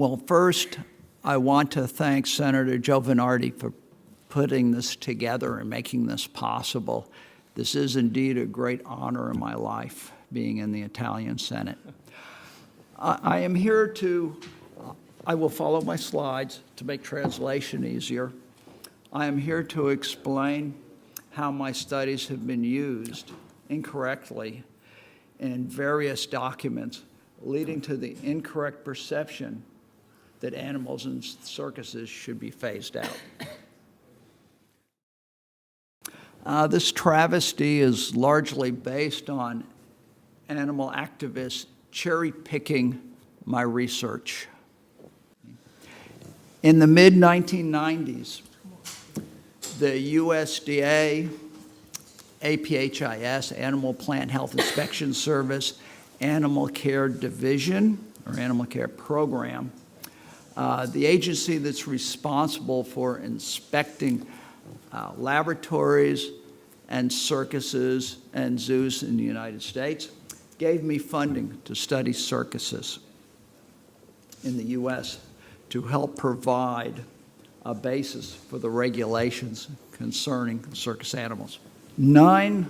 Well, first, I want to thank Senator Giovanardi for putting this together and making this possible. This is indeed a great honor in my life, being in the Italian Senate. I am here to, I will follow my slides to make translation easier. I am here to explain how my studies have been used incorrectly in various documents, leading to the incorrect perception that animals in circuses should be phased out. This travesty is largely based on animal activists cherry-picking my research. In the mid-1990s, the USDA, APHIS, Animal Plant Health Inspection Service, Animal Care Division, or Animal Care Program, the agency that's responsible for inspecting laboratories and circuses and zoos in the United States, gave me funding to study circuses in the U.S. to help provide a basis for the regulations concerning circus animals. 9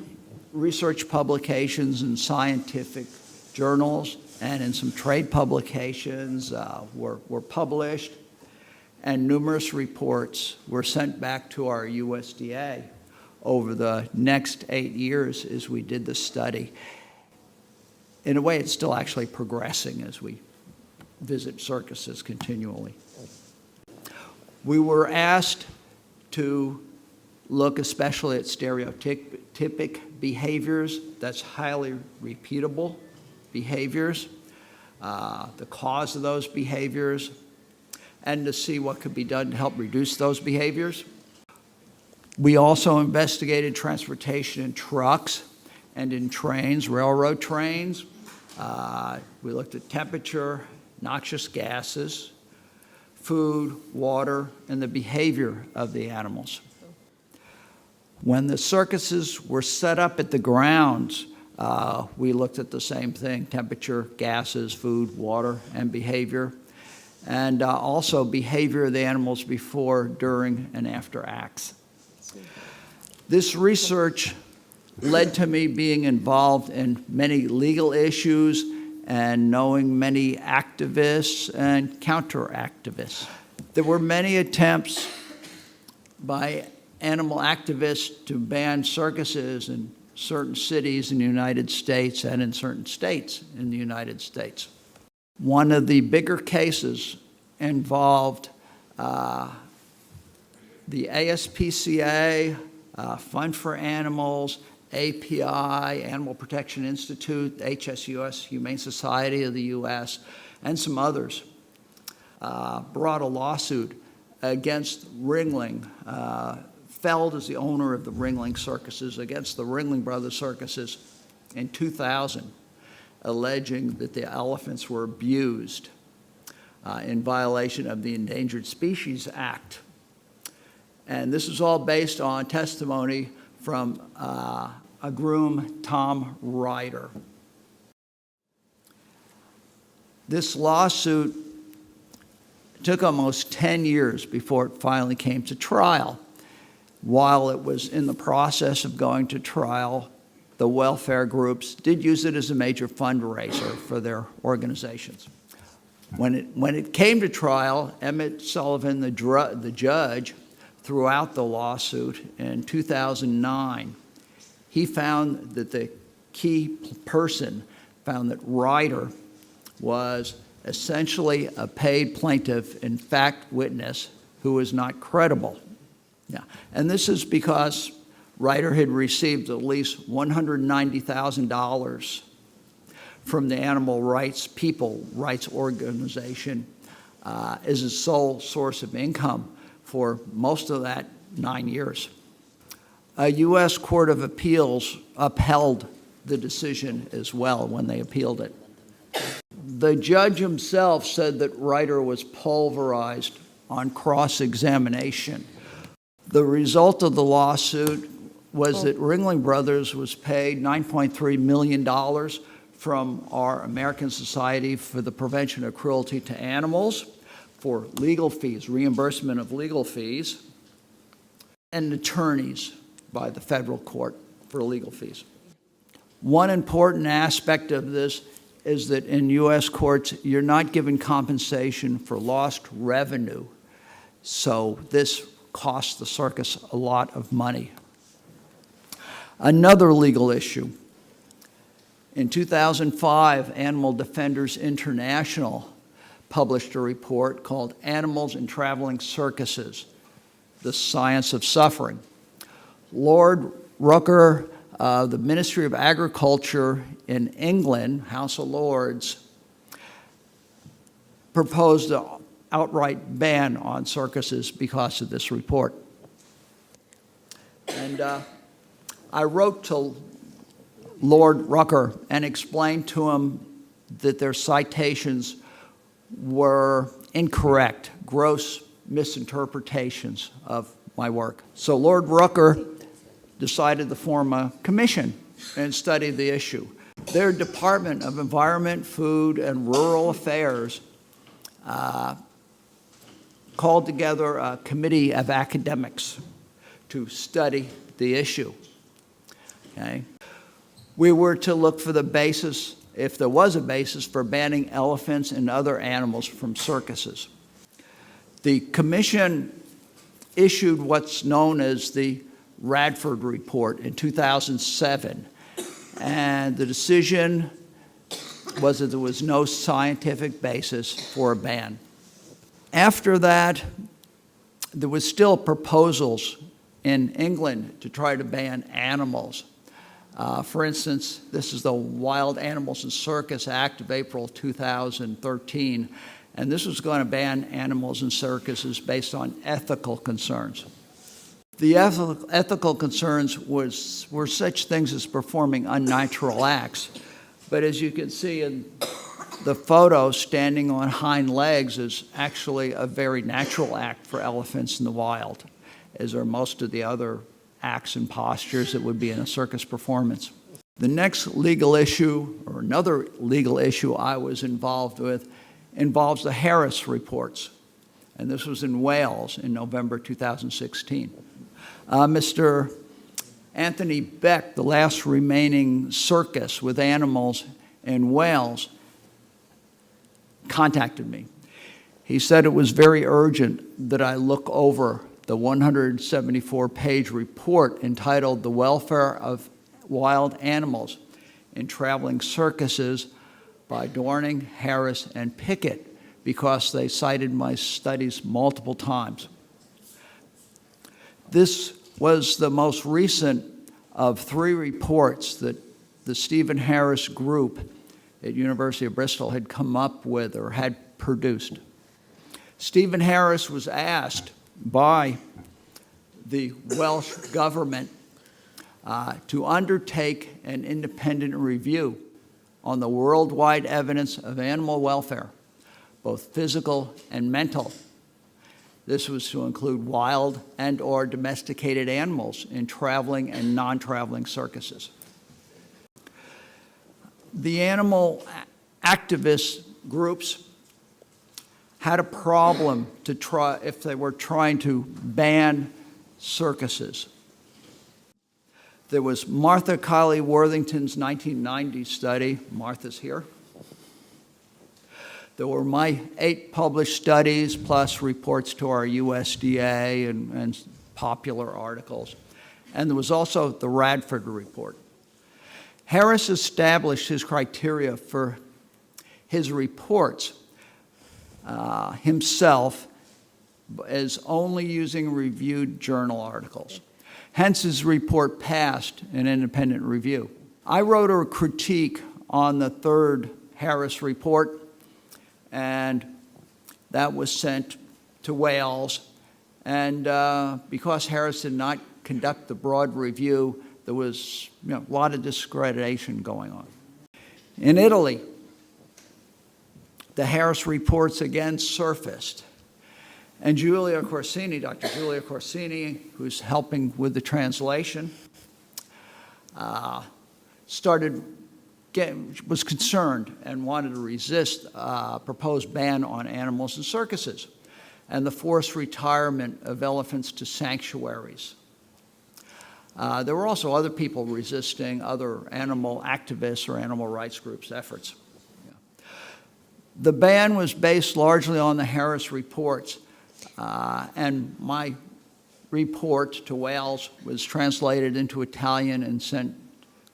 research publications in scientific journals and in some trade publications were published, and numerous reports were sent back to our USDA over the next 8 years as we did the study. In a way, it's still actually progressing as we visit circuses continually. We were asked to look especially at stereotypic behaviors, that's highly repeatable behaviors, the cause of those behaviors, and to see what could be done to help reduce those behaviors. We also investigated transportation in trucks and in trains, railroad trains. We looked at temperature, noxious gases, food, water, and the behavior of the animals. When the circuses were set up at the grounds, we looked at the same thing: temperature, gases, food, water, and behavior, and also behavior of the animals before, during, and after acts. This research led to me being involved in many legal issues and knowing many activists and counter-activists. There were many attempts by animal activists to ban circuses in certain cities in the United States and in certain states in the United States. One of the bigger cases involved the ASPCA, Fund for Animals, API, Animal Protection Institute, HSUS, Humane Society of the U.S., and some others brought a lawsuit against Ringling. Feld is the owner of the Ringling circuses, against the Ringling Brothers circuses in 2000, alleging that the elephants were abused in violation of the Endangered Species Act. And this is all based on testimony from a groom, Tom Ryder. This lawsuit took almost 10 years before it finally came to trial. While it was in the process of going to trial, the welfare groups did use it as a major fundraiser for their organizations. When it came to trial, Emmett Sullivan, the judge, threw out the lawsuit in 2009. He found that the key person found that Ryder was essentially a paid plaintiff and fact witness who was not credible. Yeah. And this is because Ryder had received at least $190,000 from the Animal Rights Organization as his sole source of income for most of that 9 years. A U.S. Court of Appeals upheld the decision as well when they appealed it. The judge himself said that Ryder was pulverized on cross-examination. The result of the lawsuit was that Ringling Brothers was paid $9.3 million from our American Society for the Prevention of Cruelty to Animals for legal fees, reimbursement of legal fees, and attorneys by the federal court for legal fees. One important aspect of this is that in U.S. courts, you're not given compensation for lost revenue. So this costs the circus a lot of money. Another legal issue. In 2005, Animal Defenders International published a report called Animals in Traveling Circuses, The Science of Suffering. Lord Rooker, the Ministry of Agriculture in England, House of Lords, proposed an outright ban on circuses because of this report. And I wrote to Lord Rooker and explained to him that their citations were incorrect, gross misinterpretations of my work. So Lord Rooker decided to form a commission and study the issue. Their Department of Environment, Food, and Rural Affairs called together a committee of academics to study the issue. Okay? We were to look for the basis, if there was a basis, for banning elephants and other animals from circuses. The commission issued what's known as the Radford Report in 2007, and the decision was that there was no scientific basis for a ban. After that, there was still proposals in England to try to ban animals. For instance, this is the Wild Animals in Circus Act of April 2013, and this was going to ban animals in circuses based on ethical concerns. The ethical concerns were such things as performing unnatural acts, but as you can see in the photo, standing on hind legs is actually a very natural act for elephants in the wild, as are most of the other acts and postures that would be in a circus performance. The next legal issue, or another legal issue I was involved with, involves the Harris reports. And this was in Wales in November 2016. Mr. Anthony Beck, the last remaining circus with animals in Wales, contacted me. He said it was very urgent that I look over the 174-page report entitled The Welfare of Wild Animals in Traveling Circuses by Dorning, Harris, and Pickett, because they cited my studies multiple times. This was the most recent of 3 reports that the Stephen Harris group at University of Bristol had come up with or had produced. Stephen Harris was asked by the Welsh government to undertake an independent review on the worldwide evidence of animal welfare, both physical and mental. This was to include wild and/or domesticated animals in traveling and non-traveling circuses. The animal activist groups had a problem to try if they were trying to ban circuses. There was Martha Kiley Worthington's 1990 study. Martha's here. There were my 8 published studies, plus reports to our USDA and popular articles. And there was also the Radford Report. Harris established his criteria for his reports himself as only using reviewed journal articles. Hence, his report passed an independent review. I wrote a critique on the 3rd Harris report, and that was sent to Wales. And because Harris did not conduct the broad review, there was a lot of discreditation going on. In Italy, the Harris reports again surfaced. And Giulia Corsini, Dr. Giulia Corsini, who's helping with the translation, started was concerned and wanted to resist a proposed ban on animals in circuses and the forced retirement of elephants to sanctuaries. There were also other people resisting other animal activists or animal rights groups' efforts. The ban was based largely on the Harris reports, and my report to Wales was translated into Italian and sent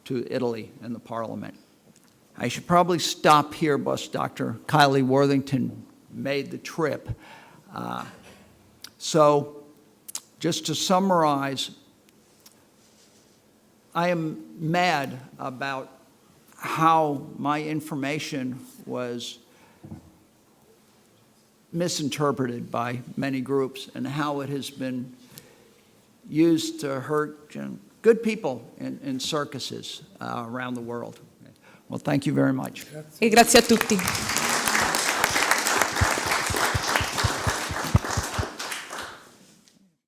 to Italy in the Parliament. I should probably stop here, but Dr. Kylie Worthington made the trip. So just to summarize, I am mad about how my information was misinterpreted by many groups and how it has been used to hurt good people in circuses around the world. Well, thank you very much. E grazie a tutti.